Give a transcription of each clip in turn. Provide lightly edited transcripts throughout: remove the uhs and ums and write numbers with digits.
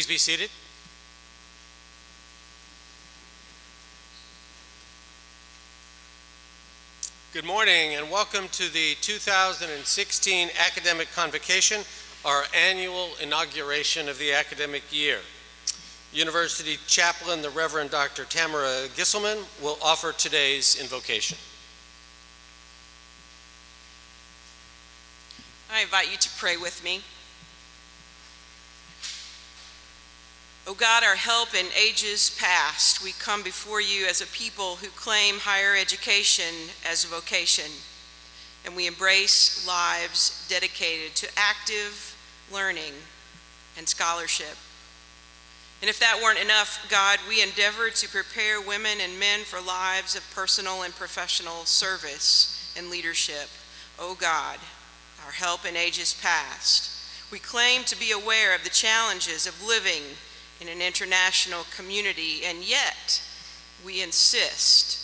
Please be seated. Good morning and welcome to the 2016 Academic Convocation, our annual inauguration of the academic year. University Chaplain, the Reverend Dr. Tamara Gisselman, will offer today's invocation. I invite you to pray with me. O God, our help in ages past, we come before you as a people who claim higher education as a vocation, and we embrace lives dedicated to active learning and scholarship. And if that weren't enough, God, we endeavor to prepare women and men for lives of personal and professional service and leadership. O God, our help in ages past, we claim to be aware of the challenges of living in an international community, and yet we insist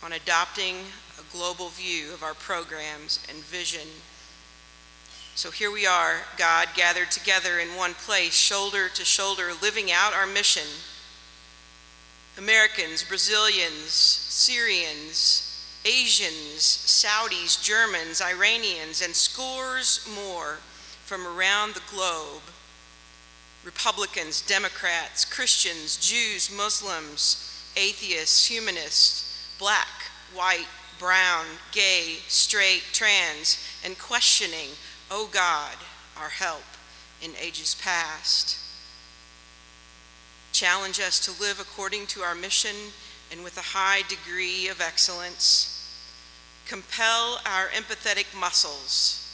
on adopting a global view of our programs and vision. So here we are, God, gathered together in one place, shoulder to shoulder, living out our mission. Americans, Brazilians, Syrians, Asians, Saudis, Germans, Iranians, and scores more from around the globe. Republicans, Democrats, Christians, Jews, Muslims, atheists, humanists, black, white, brown, gay, straight, trans, and questioning, O God, our help in ages past. Challenge us to live according to our mission and with a high degree of excellence. Compel our empathetic muscles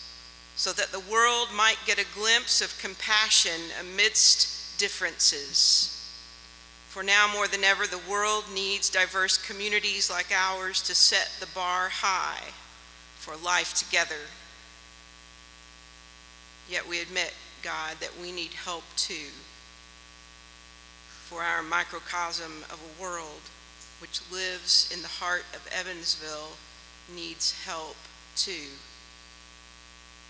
so that the world might get a glimpse of compassion amidst differences. For now more than ever, the world needs diverse communities like ours to set the bar high for life together. Yet we admit, God, that we need help too, for our microcosm of a world which lives in the heart of Evansville needs help too.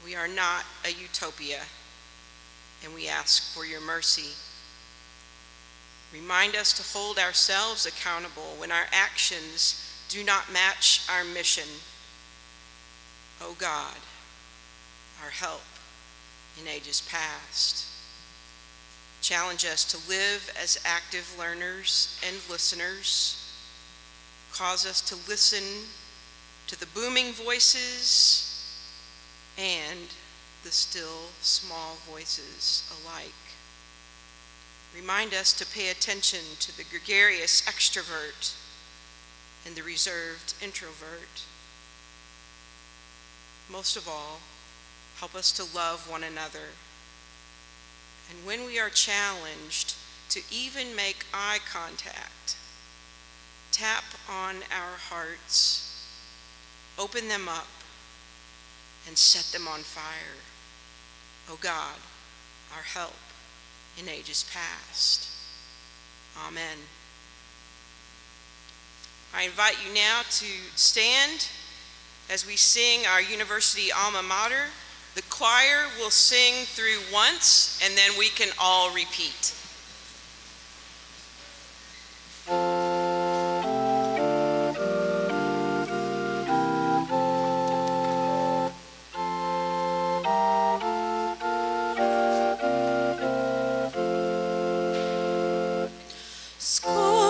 We are not a utopia, and we ask for your mercy. Remind us to hold ourselves accountable when our actions do not match our mission. O God, our help in ages past. Challenge us to live as active learners and listeners. Cause us to listen to the booming voices and the still small voices alike. Remind us to pay attention to the gregarious extrovert and the reserved introvert. Most of all, help us to love one another. And when we are challenged to even make eye contact, tap on our hearts, open them up, and set them on fire. O God, our help in ages past. Amen. I invite you now to stand as we sing our university alma mater. The choir will sing through once, and then we can all repeat. School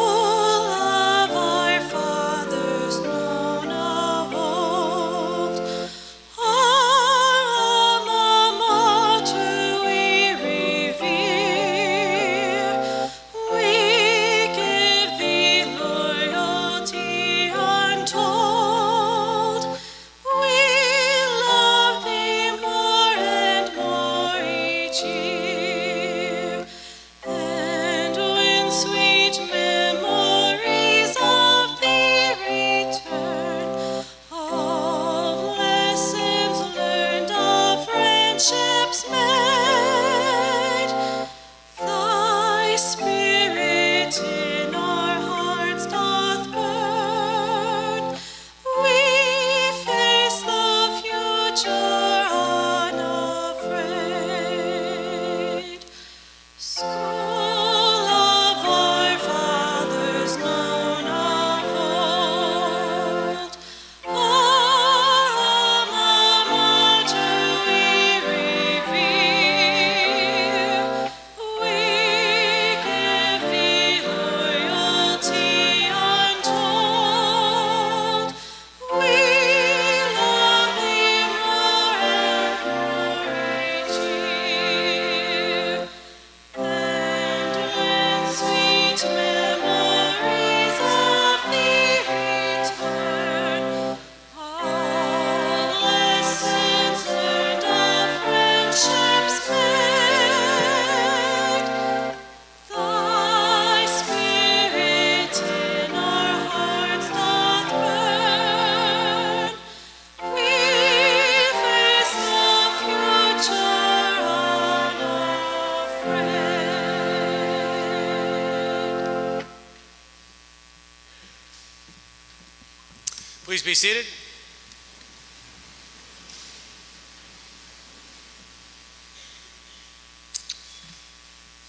Please be seated.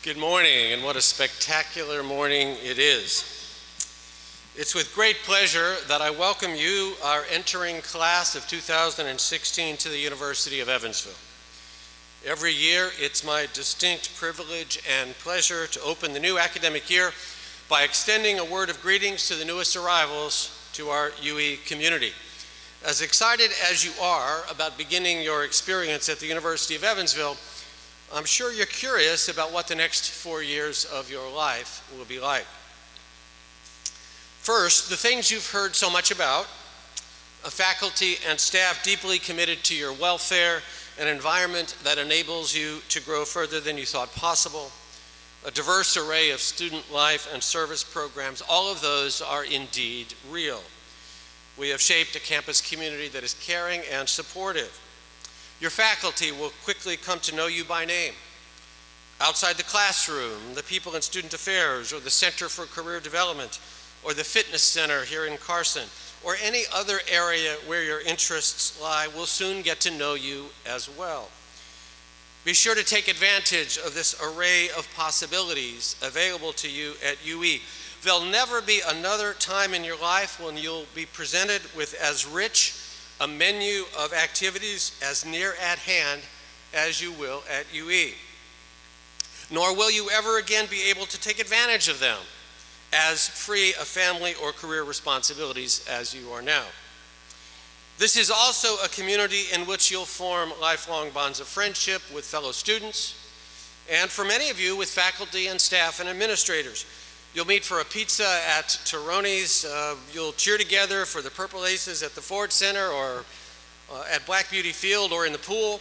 Good morning, and what a spectacular morning it is. It's with great pleasure that I welcome you, our entering class of 2016, to the University of Evansville. Every year, it's my distinct privilege and pleasure to open the new academic year by extending a word of greetings to the newest arrivals to our UE community. As excited as you are about beginning your experience at the University of Evansville, I'm sure you're curious about what the next 4 years of your life will be like. First, the things you've heard so much about: a faculty and staff deeply committed to your welfare, an environment that enables you to grow further than you thought possible, a diverse array of student life and service programs. All of those are indeed real. We have shaped a campus community that is caring and supportive. Your faculty will quickly come to know you by name. Outside the classroom, the people in student affairs, or the Center for Career Development, or the Fitness Center here in Carson, or any other area where your interests lie, will soon get to know you as well. Be sure to take advantage of this array of possibilities available to you at UE. There'll never be another time in your life when you'll be presented with as rich a menu of activities as near at hand as you will at UE. Nor will you ever again be able to take advantage of them as free of family or career responsibilities as you are now. This is also a community in which you'll form lifelong bonds of friendship with fellow students, and for many of you, with faculty and staff and administrators. You'll meet for a pizza at Taroni's. You'll cheer together for the Purple Aces at the Ford Center, or at Black Beauty Field, or in the pool.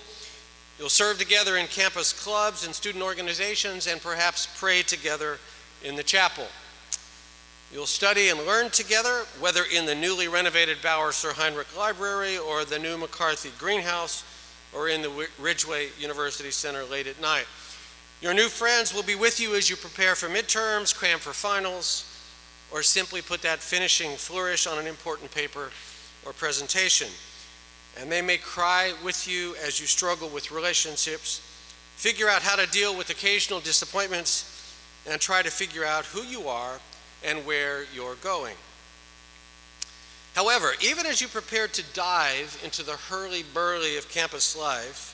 You'll serve together in campus clubs and student organizations, and perhaps pray together in the chapel. You'll study and learn together, whether in the newly renovated Bauer Sir Heinrich Library, or the new McCarthy Greenhouse, or in the Ridgeway University Center late at night. Your new friends will be with you as you prepare for midterms, cram for finals, or simply put that finishing flourish on an important paper or presentation. And they may cry with you as you struggle with relationships, figure out how to deal with occasional disappointments, and try to figure out who you are and where you're going. However, even as you prepare to dive into the hurly-burly of campus life,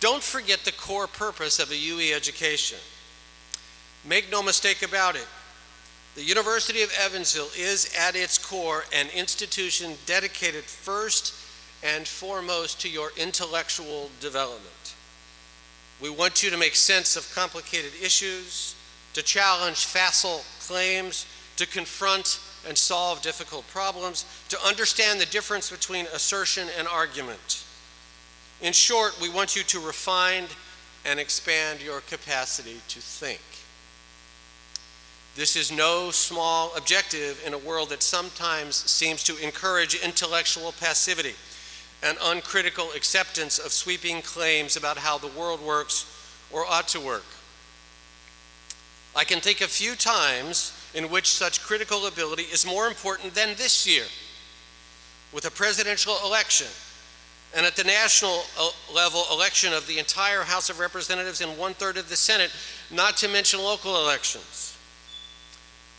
don't forget the core purpose of a UE education. Make no mistake about it. The University of Evansville is at its core an institution dedicated first and foremost to your intellectual development. We want you to make sense of complicated issues, to challenge facile claims, to confront and solve difficult problems, to understand the difference between assertion and argument. In short, we want you to refine and expand your capacity to think. This is no small objective in a world that sometimes seems to encourage intellectual passivity and uncritical acceptance of sweeping claims about how the world works or ought to work. I can think of few times in which such critical ability is more important than this year, with a presidential election, and at the national level, election of the entire House of Representatives and 1/3 of the Senate, not to mention local elections.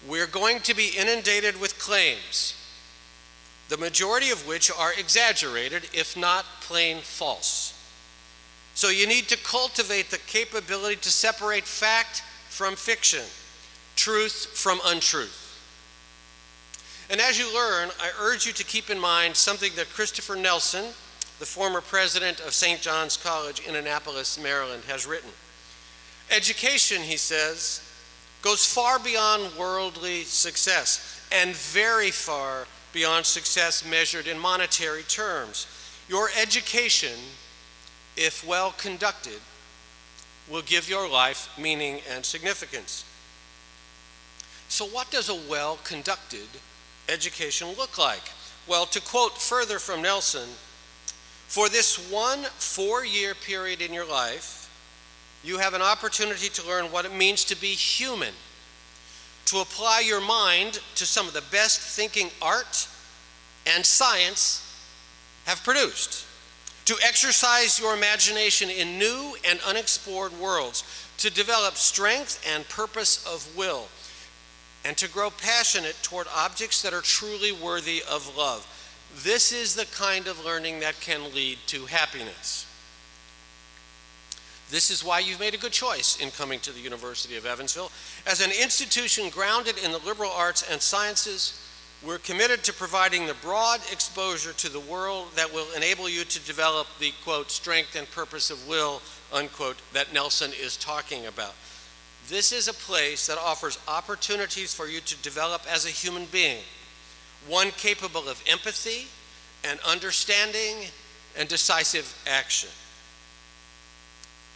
We're going to be inundated with claims, the majority of which are exaggerated, if not plain false. So you need to cultivate the capability to separate fact from fiction, truth from untruth. And as you learn, I urge you to keep in mind something that Christopher Nelson, the former president of St. John's College in Annapolis, Maryland, has written. Education, he says, goes far beyond worldly success and very far beyond success measured in monetary terms. Your education, if well conducted, will give your life meaning and significance. So what does a well-conducted education look like? Well, to quote further from Nelson, for this 1 4-year period in your life, you have an opportunity to learn what it means to be human, to apply your mind to some of the best thinking art and science have produced. To exercise your imagination in new and unexplored worlds, to develop strength and purpose of will, and to grow passionate toward objects that are truly worthy of love. This is the kind of learning that can lead to happiness. This is why you've made a good choice in coming to the University of Evansville. As an institution grounded in the liberal arts and sciences, we're committed to providing the broad exposure to the world that will enable you to develop the, quote, strength and purpose of will, unquote, that Nelson is talking about. This is a place that offers opportunities for you to develop as a human being, one capable of empathy and understanding and decisive action.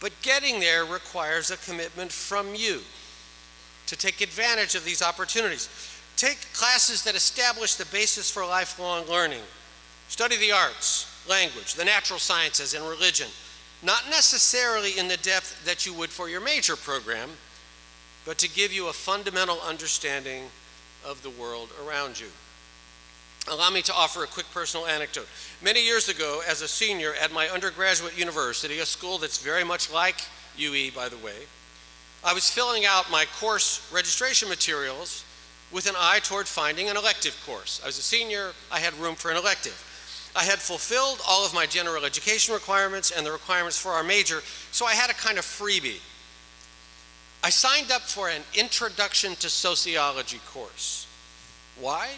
But getting there requires a commitment from you to take advantage of these opportunities. Take classes that establish the basis for lifelong learning. Study the arts, language, the natural sciences, and religion, not necessarily in the depth that you would for your major program, but to give you a fundamental understanding of the world around you. Allow me to offer a quick personal anecdote. Many years ago, as a senior at my undergraduate university, a school that's very much like UE, by the way, I was filling out my course registration materials with an eye toward finding an elective course. I was a senior, I had room for an elective. I had fulfilled all of my general education requirements and the requirements for our major, so I had a kind of freebie. I signed up for an Introduction to Sociology course. Why?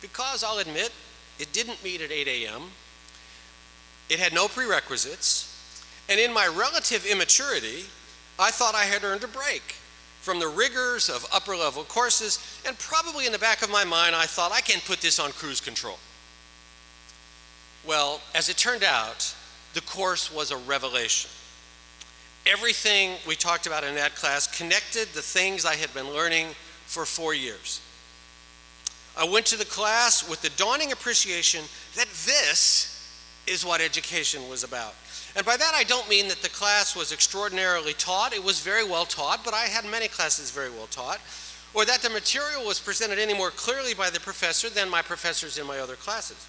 Because I'll admit, it didn't meet at 8 a.m., it had no prerequisites, and in my relative immaturity, I thought I had earned a break from the rigors of upper-level courses, and probably in the back of my mind, I thought, I can put this on cruise control. Well, as it turned out, the course was a revelation. Everything we talked about in that class connected the things I had been learning for 4 years. I went to the class with the dawning appreciation that this is what education was about. And by that I don't mean that the class was extraordinarily taught. It was very well taught, but I had many classes very well taught. Or that the material was presented any more clearly by the professor than my professors in my other classes.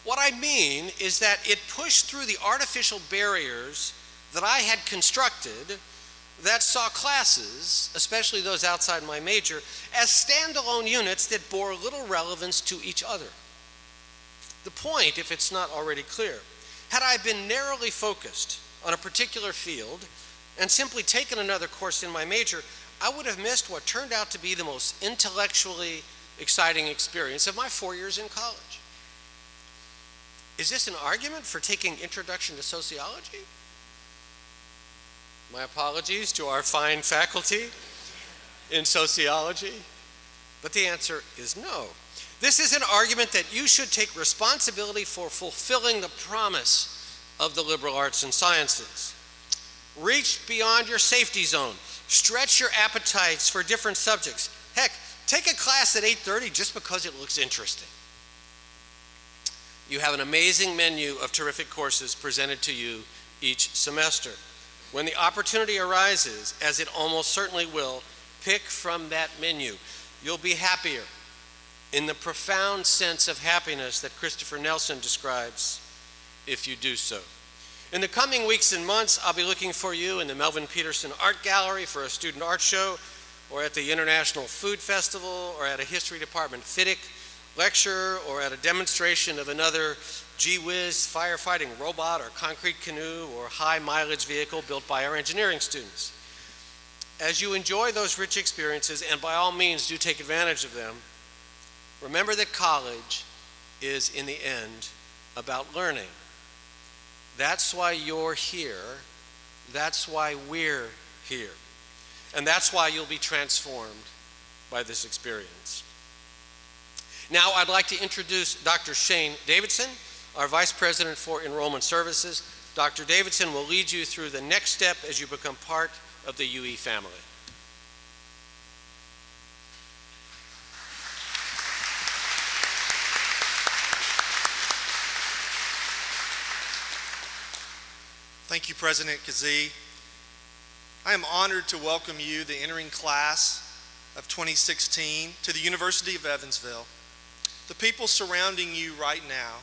What I mean is that it pushed through the artificial barriers that I had constructed that saw classes, especially those outside my major, as standalone units that bore little relevance to each other. The point, if it's not already clear, had I been narrowly focused on a particular field and simply taken another course in my major, I would have missed what turned out to be the most intellectually exciting experience of my 4 years in college. Is this an argument for taking Introduction to Sociology? My apologies to our fine faculty in sociology, but the answer is no. This is an argument that you should take responsibility for fulfilling the promise of the liberal arts and sciences. Reach beyond your safety zone. Stretch your appetites for different subjects. Heck, take a class at 8:30 just because it looks interesting. You have an amazing menu of terrific courses presented to you each semester. When the opportunity arises, as it almost certainly will, pick from that menu. You'll be happier in the profound sense of happiness that Christopher Nelson describes if you do so. In the coming weeks and months, I'll be looking for you in the Melvin Peterson Art Gallery for a student art show, or at the International Food Festival, or at a History Department FIDIC lecture, or at a demonstration of another gee-whiz firefighting robot or concrete canoe or high mileage vehicle built by our engineering students. As you enjoy those rich experiences, and by all means do take advantage of them, remember that college is, in the end, about learning. That's why you're here. That's why we're here. And that's why you'll be transformed by this experience. Now I'd like to introduce Dr. Shane Davidson, our Vice President for Enrollment Services. Dr. Davidson will lead you through the next step as you become part of the UE family. Thank you, President Kazee. I am honored to welcome you, the entering class of 2016, to the University of Evansville. The people surrounding you right now,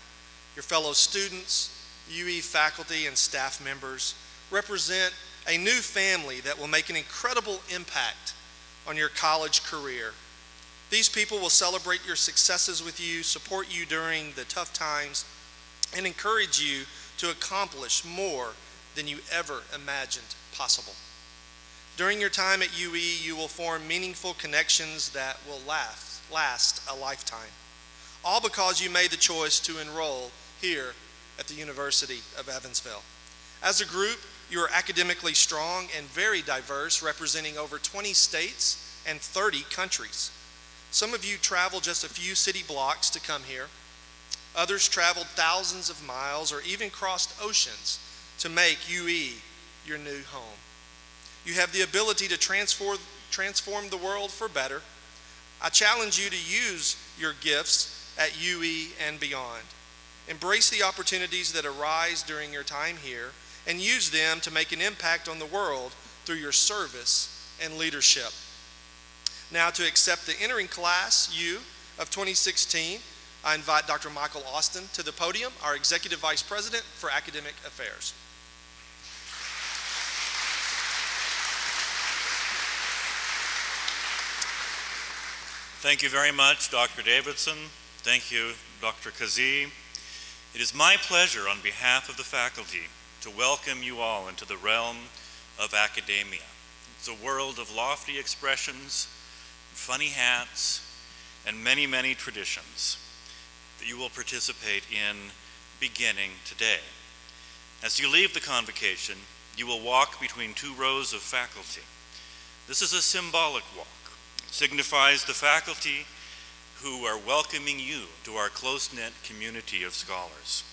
your fellow students, UE faculty and staff members, represent a new family that will make an incredible impact on your college career. These people will celebrate your successes with you, support you during the tough times, and encourage you to accomplish more than you ever imagined possible. During your time at UE, you will form meaningful connections that will last a lifetime, all because you made the choice to enroll here at the University of Evansville. As a group, you are academically strong and very diverse, representing over 20 states and 30 countries. Some of you traveled just a few city blocks to come here. Others traveled thousands of miles or even crossed oceans to make UE your new home. You have the ability to transform the world for better. I challenge you to use your gifts at UE and beyond. Embrace the opportunities that arise during your time here and use them to make an impact on the world through your service and leadership. Now, to accept the entering class U of 2016, I invite Dr. Michael Austin to the podium, our Executive Vice President for Academic Affairs. Thank you very much, Dr. Davidson. Thank you, Dr. Kazee. It is my pleasure on behalf of the faculty to welcome you all into the realm of academia. It's a world of lofty expressions, funny hats, and many, many traditions that you will participate in beginning today. As you leave the convocation, you will walk between two rows of faculty. This is a symbolic walk. It signifies the faculty who are welcoming you to our close-knit community of scholars.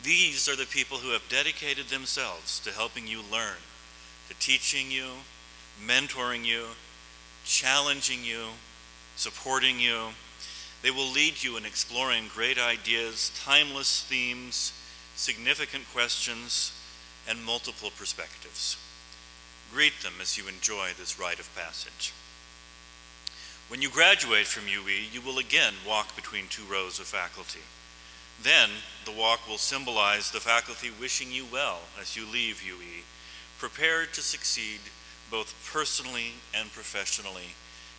These are the people who have dedicated themselves to helping you learn, to teaching you, mentoring you, challenging you, supporting you. They will lead you in exploring great ideas, timeless themes, significant questions, and multiple perspectives. Greet them as you enjoy this rite of passage. When you graduate from UE, you will again walk between two rows of faculty. Then, the walk will symbolize the faculty wishing you well as you leave UE, prepared to succeed both personally and professionally,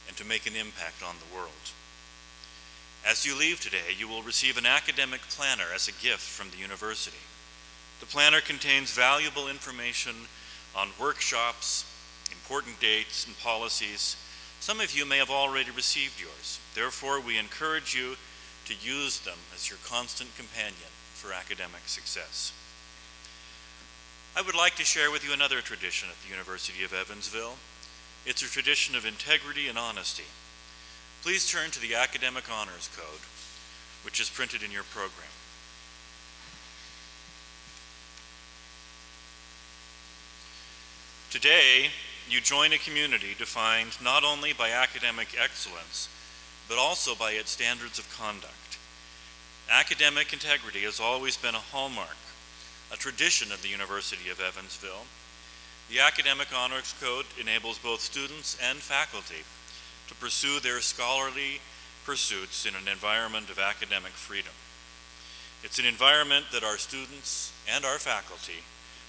and to make an impact on the world. As you leave today, you will receive an academic planner as a gift from the university. The planner contains valuable information on workshops, important dates, and policies. Some of you may have already received yours. Therefore, we encourage you to use them as your constant companion for academic success. I would like to share with you another tradition at the University of Evansville. It's a tradition of integrity and honesty. Please turn to the Academic Honors Code, which is printed in your program. Today, you join a community defined not only by academic excellence, but also by its standards of conduct. Academic integrity has always been a hallmark, a tradition of the University of Evansville. The Academic Honors Code enables both students and faculty to pursue their scholarly pursuits in an environment of academic freedom. It's an environment that our students and our faculty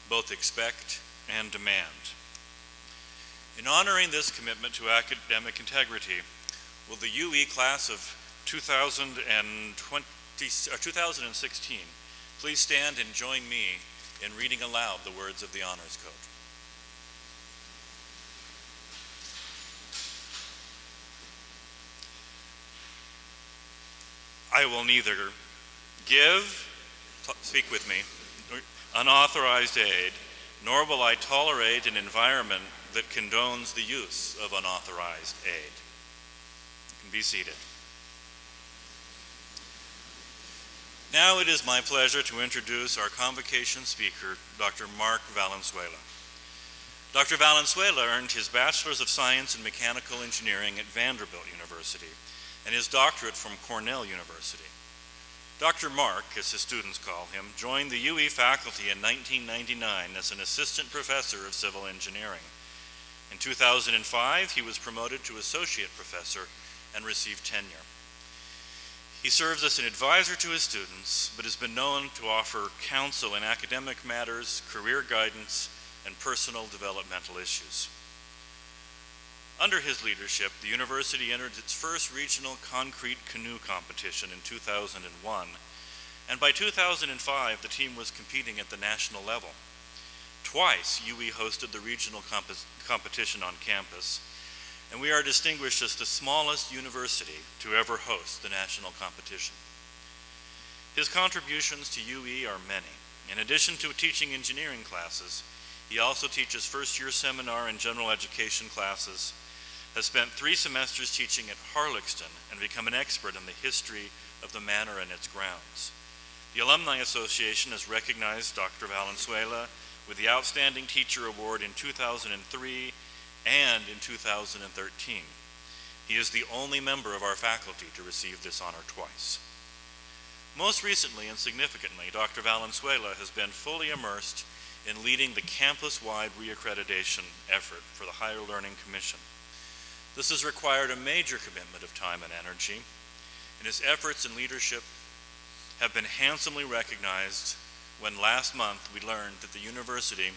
both expect and demand. In honoring this commitment to academic integrity, will the UE class of 2016 please stand and join me in reading aloud the words of the Honors Code. I will neither give, speak with me, unauthorized aid, nor will I tolerate an environment that condones the use of unauthorized aid. You can be seated. Now it is my pleasure to introduce our convocation speaker, Dr. Mark Valenzuela. Dr. Valenzuela earned his Bachelor's of Science in Mechanical Engineering at Vanderbilt University and his doctorate from Cornell University. Dr. Mark, as his students call him, joined the UE faculty in 1999 as an assistant professor of civil engineering. In 2005, he was promoted to associate professor and received tenure. He serves as an advisor to his students, but has been known to offer counsel in academic matters, career guidance, and personal developmental issues. Under his leadership, the university entered its first regional concrete canoe competition in 2001, and by 2005, the team was competing at the national level. Twice, UE hosted the regional competition on campus, and we are distinguished as the smallest university to ever host the national competition. His contributions to UE are many. In addition to teaching engineering classes, he also teaches first-year seminar and general education classes, has spent 3 semesters teaching at Harlexton, and become an expert in the history of the manor and its grounds. The Alumni Association has recognized Dr. Valenzuela with the Outstanding Teacher Award in 2003 and in 2013. He is the only member of our faculty to receive this honor twice. Most recently and significantly, Dr. Valenzuela has been fully immersed in leading the campus-wide reaccreditation effort for the Higher Learning Commission. This has required a major commitment of time and energy, and his efforts and leadership have been handsomely recognized when last month we learned that the university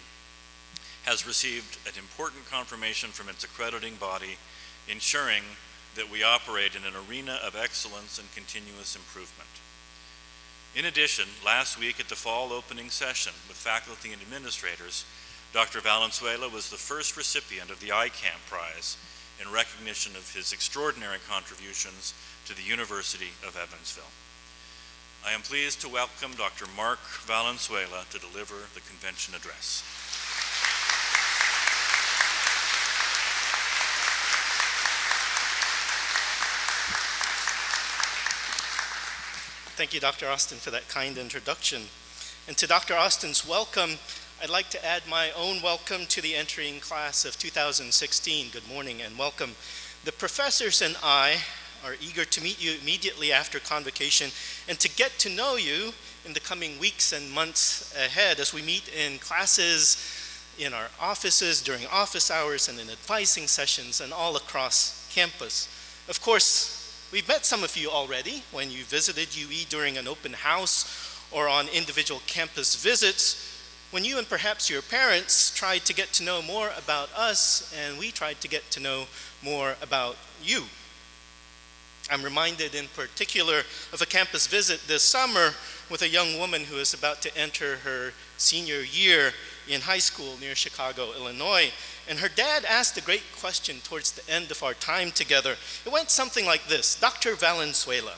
has received an important confirmation from its accrediting body, ensuring that we operate in an arena of excellence and continuous improvement. In addition, last week at the fall opening session with faculty and administrators, Dr. Valenzuela was the first recipient of the ICAM Prize in recognition of his extraordinary contributions to the University of Evansville. I am pleased to welcome Dr. Mark Valenzuela to deliver the convention address. Thank you, Dr. Austin, for that kind introduction. And to Dr. Austin's welcome, I'd like to add my own welcome to the entering class of 2016. Good morning and welcome. The professors and I are eager to meet you immediately after convocation and to get to know you in the coming weeks and months ahead as we meet in classes, in our offices, during office hours, and in advising sessions, and all across campus. Of course, we've met some of you already when you visited UE during an open house or on individual campus visits, when you and perhaps your parents tried to get to know more about us and we tried to get to know more about you. I'm reminded in particular of a campus visit this summer with a young woman who is about to enter her senior year in high school near Chicago, Illinois. And her dad asked a great question towards the end of our time together. It went something like this: Dr. Valenzuela,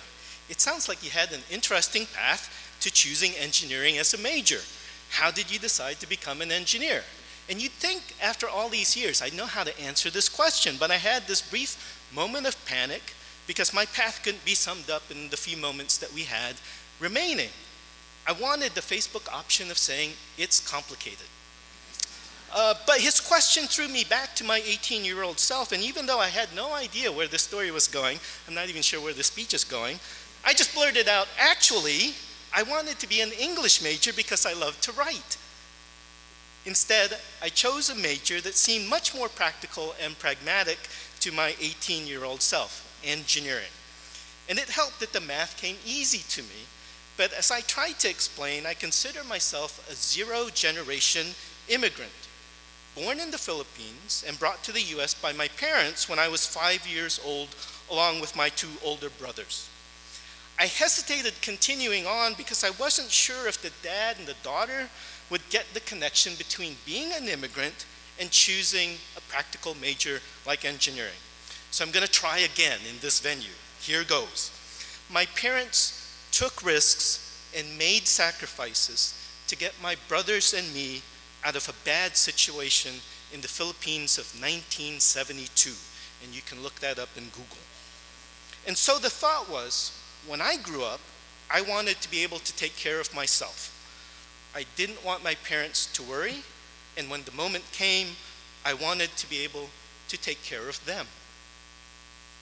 it sounds like you had an interesting path to choosing engineering as a major. How did you decide to become an engineer? And you'd think after all these years, I'd know how to answer this question, but I had this brief moment of panic because my path couldn't be summed up in the few moments that we had remaining. I wanted the Facebook option of saying, it's complicated. But his question threw me back to my 18-year-old self, and even though I had no idea where this story was going, I'm not even sure where the speech is going, I just blurted out, actually, I wanted to be an English major because I love to write. Instead, I chose a major that seemed much more practical and pragmatic to my 18-year-old self, engineering. And it helped that the math came easy to me, but as I tried to explain, I consider myself a zero-generation immigrant, born in the Philippines and brought to the US by my parents when I was 5 years old, along with my 2 older brothers. I hesitated continuing on because I wasn't sure if the dad and the daughter would get the connection between being an immigrant and choosing a practical major like engineering. So I'm going to try again in this venue. Here goes. My parents took risks and made sacrifices to get my brothers and me out of a bad situation in the Philippines of 1972. And you can look that up in Google. And so the thought was, when I grew up, I wanted to be able to take care of myself. I didn't want my parents to worry, and when the moment came, I wanted to be able to take care of them.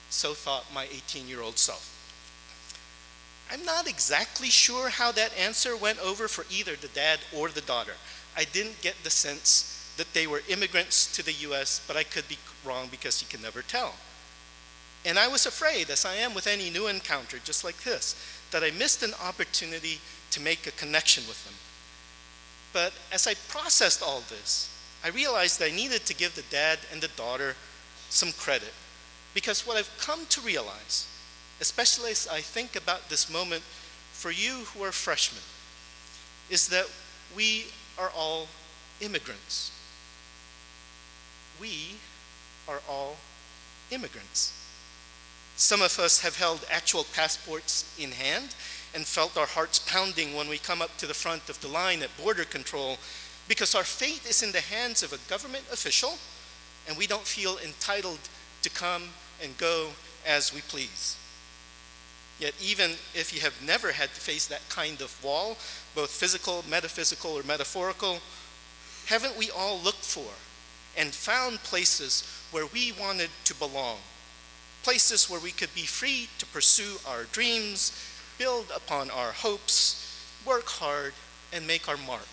So thought my 18-year-old self. I'm not exactly sure how that answer went over for either the dad or the daughter. I didn't get the sense that they were immigrants to the US, but I could be wrong because you can never tell. And I was afraid, as I am with any new encounter just like this, that I missed an opportunity to make a connection with them. But as I processed all this, I realized that I needed to give the dad and the daughter some credit. Because what I've come to realize, especially as I think about this moment for you who are freshmen, is that we are all immigrants. We are all immigrants. Some of us have held actual passports in hand and felt our hearts pounding when we come up to the front of the line at border control because our fate is in the hands of a government official and we don't feel entitled to come and go as we please. Yet even if you have never had to face that kind of wall, both physical, metaphysical, or metaphorical, haven't we all looked for and found places where we wanted to belong? Places where we could be free to pursue our dreams, build upon our hopes, work hard, and make our mark.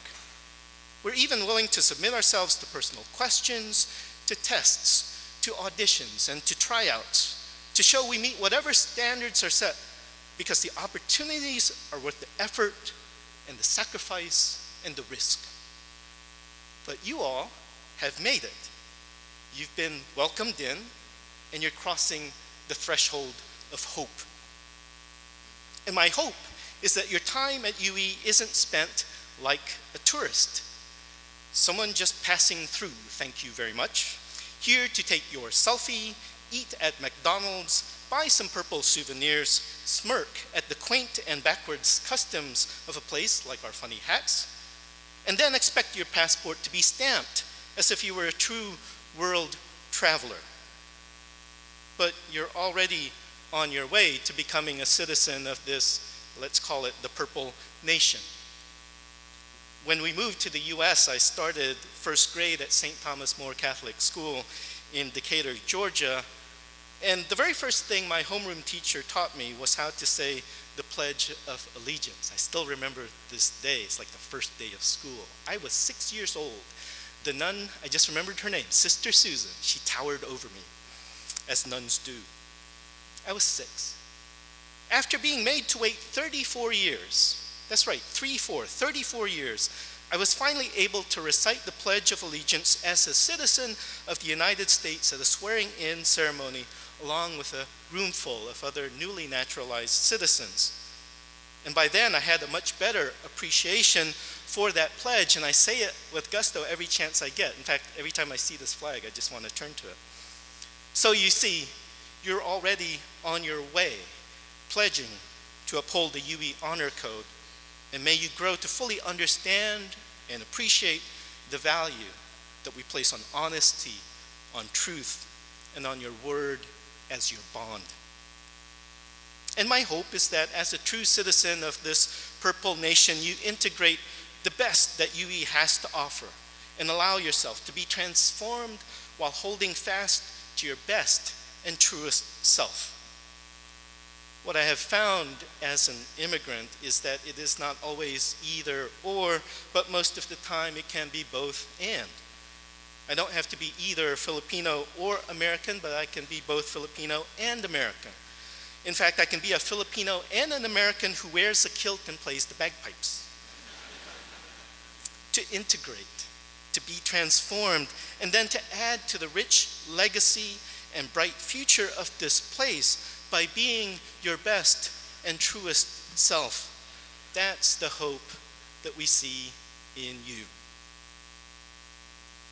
We're even willing to submit ourselves to personal questions, to tests, to auditions, and to tryouts, to show we meet whatever standards are set, because the opportunities are worth the effort and the sacrifice and the risk. But you all have made it. You've been welcomed in, and you're crossing the threshold of hope. And my hope is that your time at UE isn't spent like a tourist. Someone just passing through, thank you very much, here to take your selfie, eat at McDonald's, buy some purple souvenirs, smirk at the quaint and backwards customs of a place like our funny hats, and then expect your passport to be stamped as if you were a true world traveler. But you're already on your way to becoming a citizen of this, let's call it the Purple Nation. When we moved to the US, I started first grade at St. Thomas More Catholic School in Decatur, Georgia. And the very first thing my homeroom teacher taught me was how to say the Pledge of Allegiance. I still remember this day. It's like the first day of school. I was 6 years old. The nun, I just remembered her name, Sister Susan. She towered over me, as nuns do. I was 6. After being made to wait 34 years, that's right, 34 years, I was finally able to recite the Pledge of Allegiance as a citizen of the United States at a swearing-in ceremony, along with a room full of other newly naturalized citizens. And by then, I had a much better appreciation for that pledge, and I say it with gusto every chance I get. In fact, every time I see this flag, I just want to turn to it. So you see, you're already on your way, pledging to uphold the UE Honor Code, and may you grow to fully understand and appreciate the value that we place on honesty, on truth, and on your word as your bond. And my hope is that as a true citizen of this Purple Nation, you integrate the best that UE has to offer and allow yourself to be transformed while holding fast to your best and truest self. What I have found as an immigrant is that it is not always either or, but most of the time it can be both and. I don't have to be either Filipino or American, but I can be both Filipino and American. In fact, I can be a Filipino and an American who wears a kilt and plays the bagpipes. To integrate, to be transformed, and then to add to the rich legacy and bright future of this place by being your best and truest self. That's the hope that we see in you.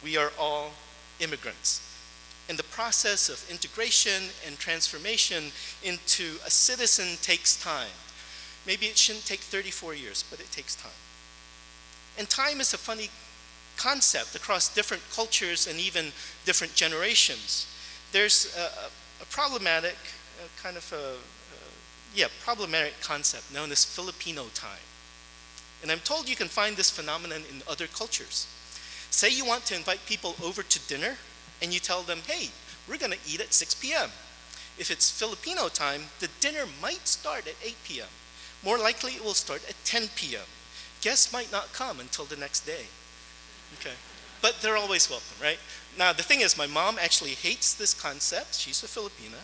We are all immigrants. And the process of integration and transformation into a citizen takes time. Maybe it shouldn't take 34 years, but it takes time. And time is a funny concept across different cultures and even different generations. There's a problematic, problematic concept known as Filipino time. And I'm told you can find this phenomenon in other cultures. Say you want to invite people over to dinner, and you tell them, hey, we're going to eat at 6 p.m. If it's Filipino time, the dinner might start at 8 p.m. More likely, it will start at 10 p.m. Guests might not come until the next day. Okay, but they're always welcome, right? Now, the thing is, my mom actually hates this concept. She's a Filipina.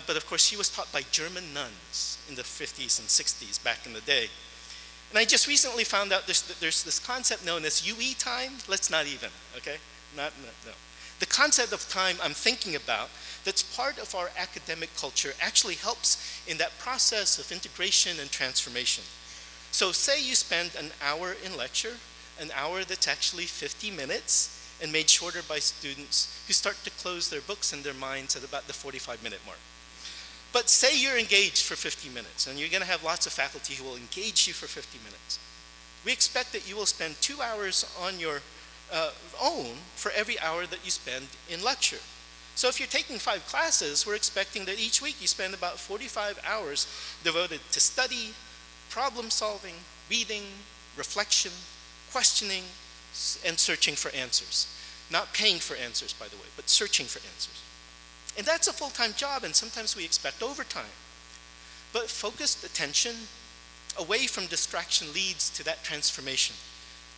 but of course she was taught by German nuns in the 50s and 60s back in the day. And I just recently found out there's this concept known as UE time. Let's not even, okay? No. The concept of time I'm thinking about that's part of our academic culture actually helps in that process of integration and transformation. So say you spend an hour in lecture, an hour that's actually 50 minutes, and made shorter by students who start to close their books in their minds at about the 45-minute mark. But say you're engaged for 50 minutes, and you're going to have lots of faculty who will engage you for 50 minutes. We expect that you will spend 2 hours on your own for every hour that you spend in lecture. So if you're taking 5 classes, we're expecting that each week you spend about 45 hours devoted to study, problem solving, reading, reflection, questioning, and searching for answers. Not paying for answers, by the way, but searching for answers. And that's a full-time job, and sometimes we expect overtime. But focused attention away from distraction leads to that transformation.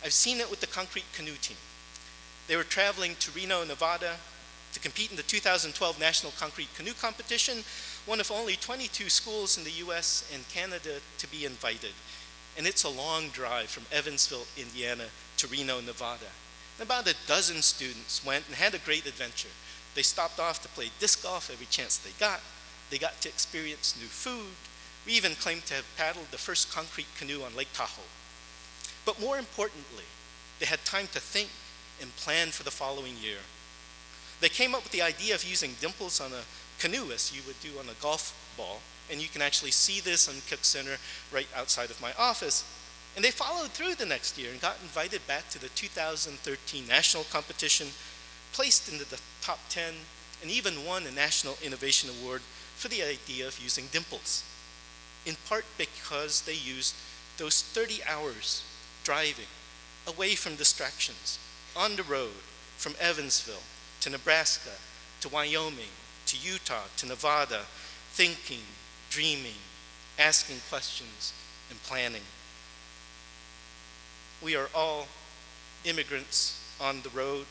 I've seen it with the concrete canoe team. They were traveling to Reno, Nevada to compete in the 2012 National Concrete Canoe Competition, one of only 22 schools in the US and Canada to be invited. And it's a long drive from Evansville, Indiana to Reno, Nevada. And about a dozen students went and had a great adventure. They stopped off to play disc golf every chance they got. They got to experience new food. We even claimed to have paddled the first concrete canoe on Lake Tahoe. But more importantly, they had time to think and plan for the following year. They came up with the idea of using dimples on a canoe as you would do on a golf ball. And you can actually see this on Cook Center right outside of my office. And they followed through the next year and got invited back to the 2013 national competition, placed into the top 10, and even won a National Innovation Award for the idea of using dimples. In part because they used those 30 hours driving away from distractions, on the road, from Evansville to Nebraska, to Wyoming, to Utah, to Nevada, thinking, dreaming, asking questions, and planning. We are all immigrants on the road,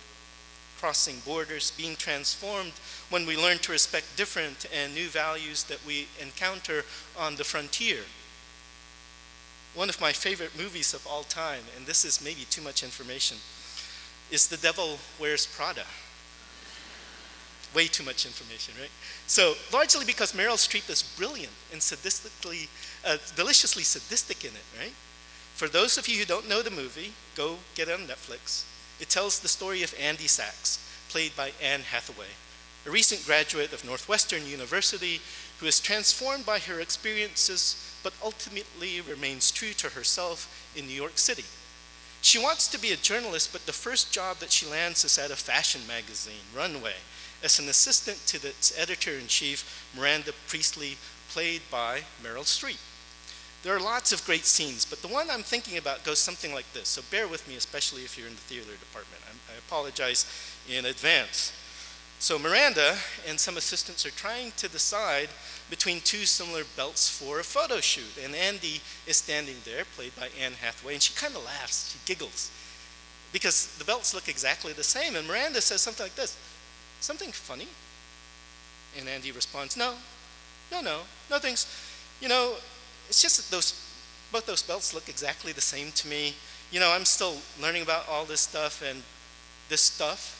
crossing borders, being transformed when we learn to respect different and new values that we encounter on the frontier. One of my favorite movies of all time, and this is maybe too much information, is The Devil Wears Prada. Way too much information, right? So largely because Meryl Streep is brilliant and deliciously sadistic in it, right? For those of you who don't know the movie, go get it on Netflix. It tells the story of Andy Sachs, played by Anne Hathaway, a recent graduate of Northwestern University who is transformed by her experiences but ultimately remains true to herself in New York City. She wants to be a journalist, but the first job that she lands is at a fashion magazine, Runway, as an assistant to its editor-in-chief, Miranda Priestley, played by Meryl Streep. There are lots of great scenes, but the one I'm thinking about goes something like this, so bear with me, especially if you're in the theater department. I apologize in advance. So Miranda and some assistants are trying to decide between 2 similar belts for a photo shoot, and Andy is standing there, played by Anne Hathaway, and she kind of laughs, she giggles, because the belts look exactly the same, and Miranda says something like this, "Something funny?" And Andy responds, no, nothing's, it's just that both those belts look exactly the same to me. I'm still learning about all this stuff, and this stuff,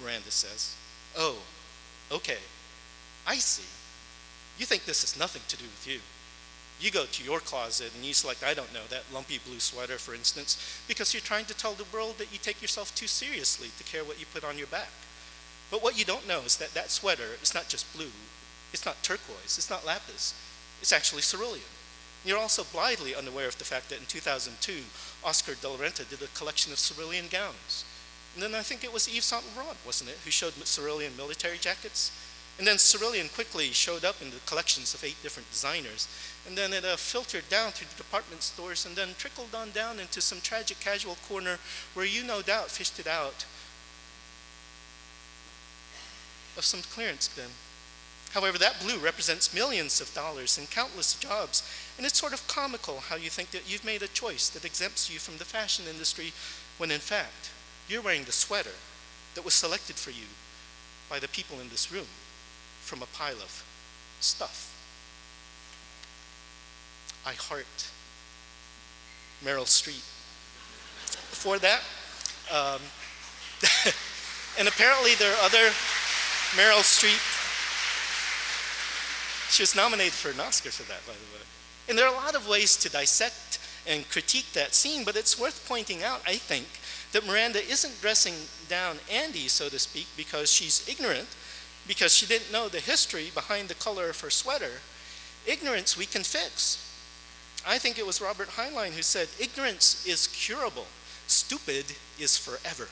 Miranda says, "Oh, okay, I see. You think this has nothing to do with you. You go to your closet and you select, I don't know, that lumpy blue sweater, for instance, because you're trying to tell the world that you take yourself too seriously to care what you put on your back. But what you don't know is that that sweater is not just blue, it's not turquoise, it's not lapis, it's actually cerulean. You're also blithely unaware of the fact that in 2002, Oscar de la Renta did a collection of cerulean gowns. And then I think it was Yves Saint Laurent, wasn't it, who showed cerulean military jackets? And then cerulean quickly showed up in the collections of 8 different designers. And then it filtered down through the department stores and then trickled on down into some tragic casual corner where you no doubt fished it out of some clearance bin. However, that blue represents millions of dollars and countless jobs, and it's sort of comical how you think that you've made a choice that exempts you from the fashion industry when in fact, you're wearing the sweater that was selected for you by the people in this room from a pile of stuff. I heart Meryl Streep. Before that, and apparently there are other Meryl Streep. She was nominated for an Oscar for that, by the way. And there are a lot of ways to dissect and critique that scene, but it's worth pointing out, I think, that Miranda isn't dressing down Andy, so to speak, because she's ignorant, because she didn't know the history behind the color of her sweater. Ignorance we can fix. I think it was Robert Heinlein who said, ignorance is curable, stupid is forever.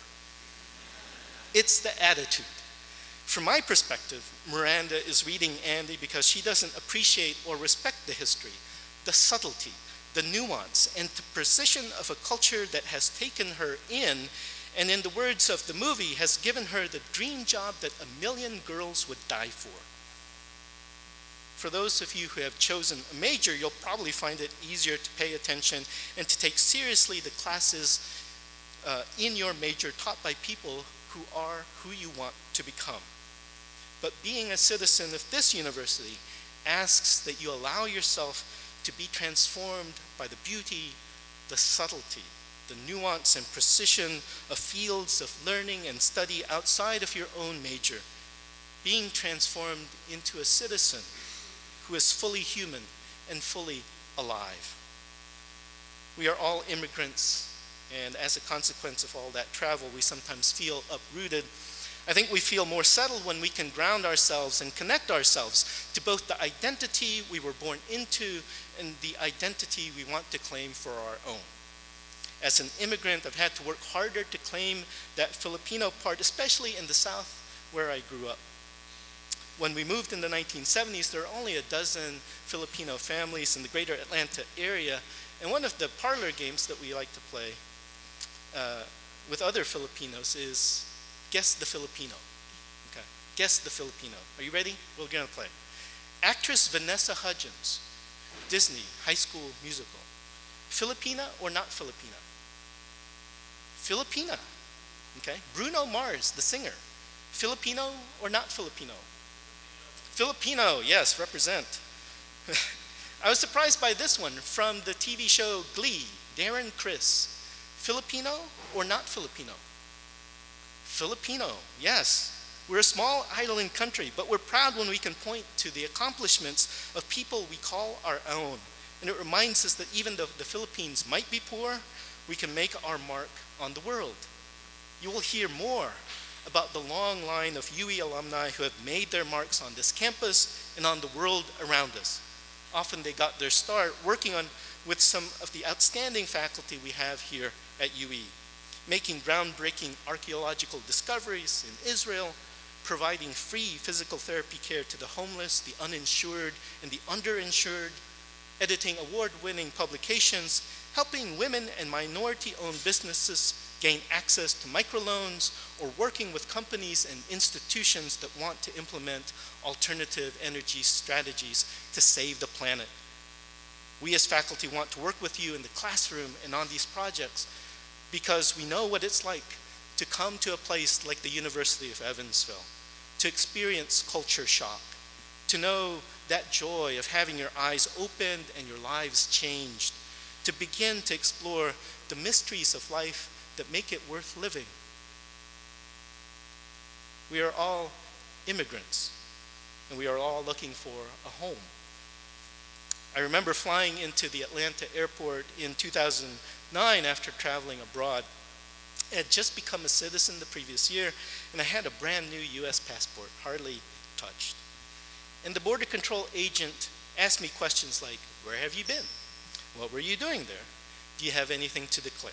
It's the attitude. From my perspective, Miranda is reading Andy because she doesn't appreciate or respect the history, the subtlety, the nuance, and the precision of a culture that has taken her in, and in the words of the movie, has given her the dream job that 1 million girls would die for. For those of you who have chosen a major, you'll probably find it easier to pay attention and to take seriously the classes in your major taught by people who are who you want to become. But being a citizen of this university asks that you allow yourself to be transformed by the beauty, the subtlety, the nuance and precision of fields of learning and study outside of your own major, being transformed into a citizen who is fully human and fully alive. We are all immigrants, and as a consequence of all that travel, we sometimes feel uprooted. I think we feel more settled when we can ground ourselves and connect ourselves to both the identity we were born into and the identity we want to claim for our own. As an immigrant, I've had to work harder to claim that Filipino part, especially in the South where I grew up. When we moved in the 1970s, there were only a dozen Filipino families in the greater Atlanta area, and one of the parlor games that we like to play with other Filipinos is Guess the Filipino. Okay, Guess the Filipino. Are you ready? We're gonna play. Actress Vanessa Hudgens, Disney High School Musical. Filipina or not Filipina? Filipina. Okay. Bruno Mars, the singer. Filipino or not Filipino? Filipino, yes, represent. I was surprised by this one from the TV show Glee, Darren Criss. Filipino or not Filipino? Filipino, yes. We're a small island country, but we're proud when we can point to the accomplishments of people we call our own. And it reminds us that even though the Philippines might be poor, we can make our mark on the world. You will hear more about the long line of UE alumni who have made their marks on this campus and on the world around us. Often they got their start working with some of the outstanding faculty we have here at UE, making groundbreaking archaeological discoveries in Israel, providing free physical therapy care to the homeless, the uninsured, and the underinsured, editing award-winning publications, helping women and minority-owned businesses gain access to microloans, or working with companies and institutions that want to implement alternative energy strategies to save the planet. We as faculty want to work with you in the classroom and on these projects because we know what it's like to come to a place like the University of Evansville, to experience culture shock, to know that joy of having your eyes opened and your lives changed, to begin to explore the mysteries of life that make it worth living. We are all immigrants, and we are all looking for a home. I remember flying into the Atlanta airport in 2009 after traveling abroad. I had just become a citizen the previous year, and I had a brand new US passport, hardly touched. And the border control agent asked me questions like, where have you been? What were you doing there? Do you have anything to declare?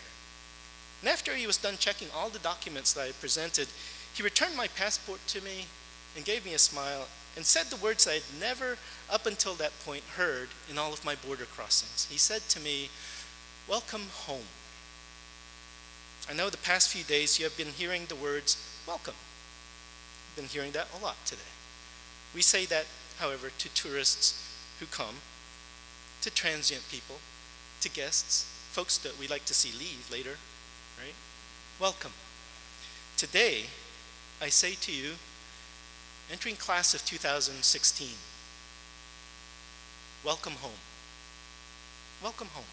And after he was done checking all the documents that I presented, he returned my passport to me and gave me a smile and said the words I had never up until that point heard in all of my border crossings. He said to me, welcome home. I know the past few days you have been hearing the words, welcome. You've been hearing that a lot today. We say that, however, to tourists who come, to transient people, to guests, folks that we like to see leave later, right? Welcome. Today, I say to you, entering class of 2016, welcome home. Welcome home.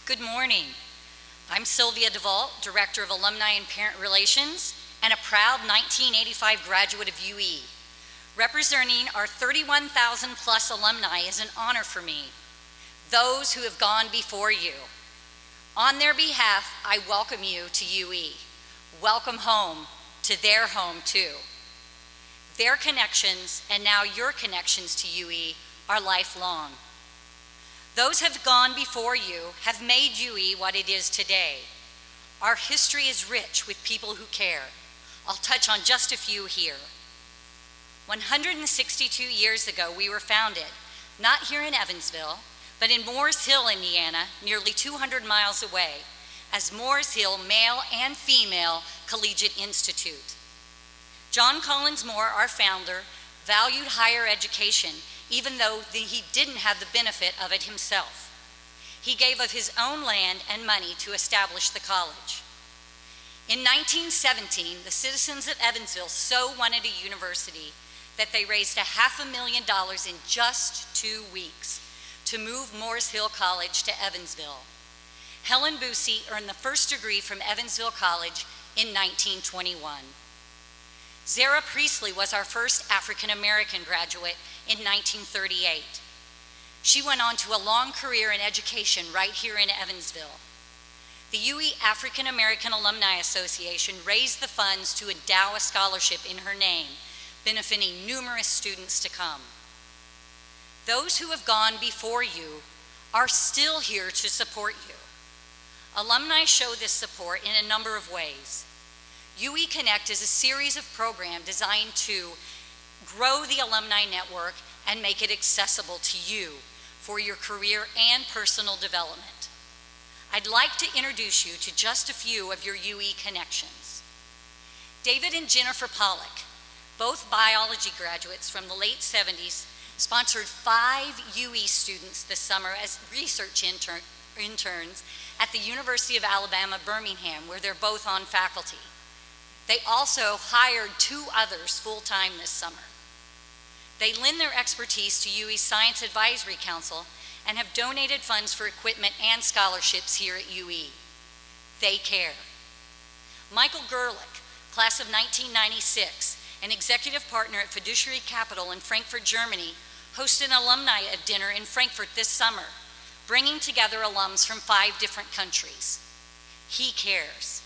Good morning. I'm Sylvia DeVault, Director of Alumni and Parent Relations, and a proud 1985 graduate of UE. Representing our 31,000 plus alumni is an honor for me. Those who have gone before you. On their behalf, I welcome you to UE. Welcome home, to their home too. Their connections, and now your connections to UE, are lifelong. Those who have gone before you have made UE what it is today. Our history is rich with people who care. I'll touch on just a few here. 162 years ago, we were founded, not here in Evansville, but in Moores Hill, Indiana, nearly 200 miles away, as Moores Hill Male and Female Collegiate Institute. John Collins Moore, our founder, valued higher education, even though he didn't have the benefit of it himself. He gave of his own land and money to establish the college. In 1917, the citizens of Evansville so wanted a university that they raised $500,000 in just 2 weeks to move Moores Hill College to Evansville. Helen Busey earned the first degree from Evansville College in 1921. Zara Priestley was our first African-American graduate in 1938. She went on to a long career in education right here in Evansville. The UE African American Alumni Association raised the funds to endow a scholarship in her name, benefiting numerous students to come. Those who have gone before you are still here to support you. Alumni show this support in a number of ways. UE Connect is a series of programs designed to grow the alumni network and make it accessible to you for your career and personal development. I'd like to introduce you to just a few of your UE connections. David and Jennifer Pollock, both biology graduates from the late 70s, sponsored 5 UE students this summer as research interns at the University of Alabama, Birmingham, where they're both on faculty. They also hired 2 others full-time this summer. They lend their expertise to UE's Science Advisory Council and have donated funds for equipment and scholarships here at UE. They care. Michael Gerlich, class of 1996, an executive partner at Fiduciary Capital in Frankfurt, Germany, hosted an alumni dinner in Frankfurt this summer, bringing together alums from 5 different countries. He cares.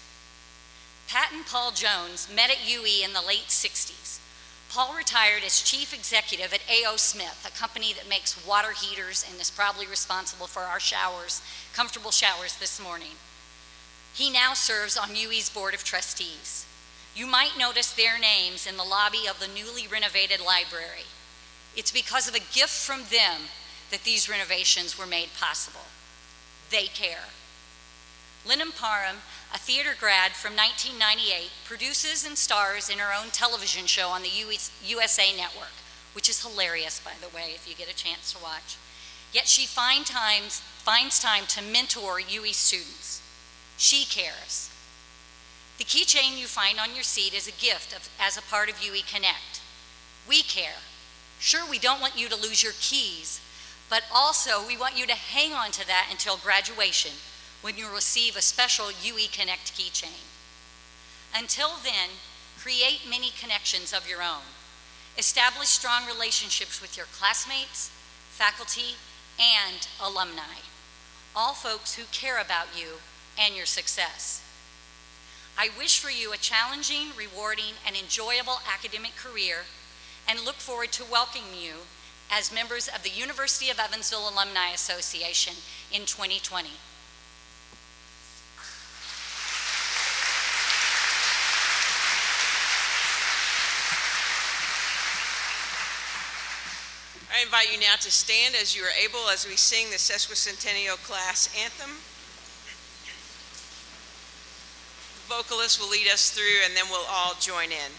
Pat and Paul Jones met at UE in the late 60s. Paul retired as chief executive at A.O. Smith, a company that makes water heaters and is probably responsible for our showers, comfortable showers this morning. He now serves on UE's Board of Trustees. You might notice their names in the lobby of the newly renovated library. It's because of a gift from them that these renovations were made possible. They care. Lynn Parham, a theater grad from 1998, produces and stars in her own television show on the USA Network, which is hilarious, by the way, if you get a chance to watch. Yet she finds time to mentor UE students. She cares. The keychain you find on your seat is a gift as a part of UE Connect. We care. Sure, we don't want you to lose your keys, but also we want you to hang on to that until graduation, when you receive a special UE Connect keychain. Until then, create many connections of your own. Establish strong relationships with your classmates, faculty, and alumni, all folks who care about you and your success. I wish for you a challenging, rewarding, and enjoyable academic career, and look forward to welcoming you as members of the University of Evansville Alumni Association in 2020. I invite you now to stand as you are able as we sing the Sesquicentennial Class Anthem. vocalist will lead us through, and then we'll all join in.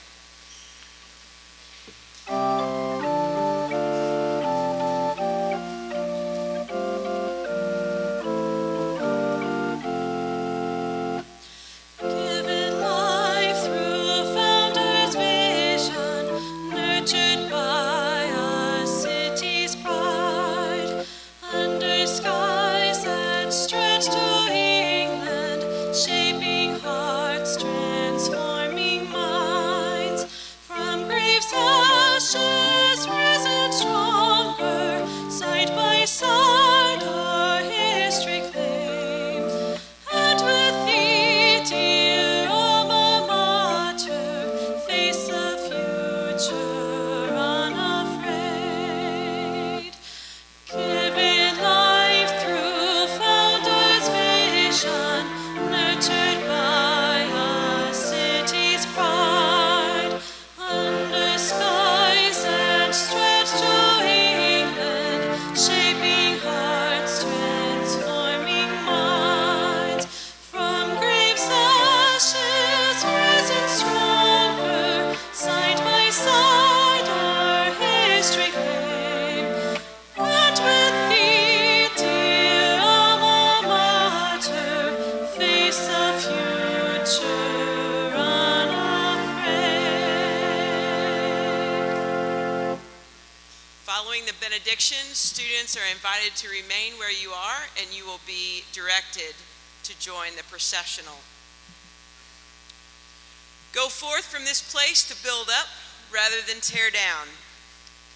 Students are invited to remain where you are, and you will be directed to join the processional. Go forth from this place to build up rather than tear down.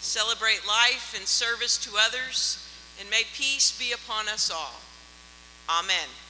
Celebrate life and service to others, and may peace be upon us all. Amen.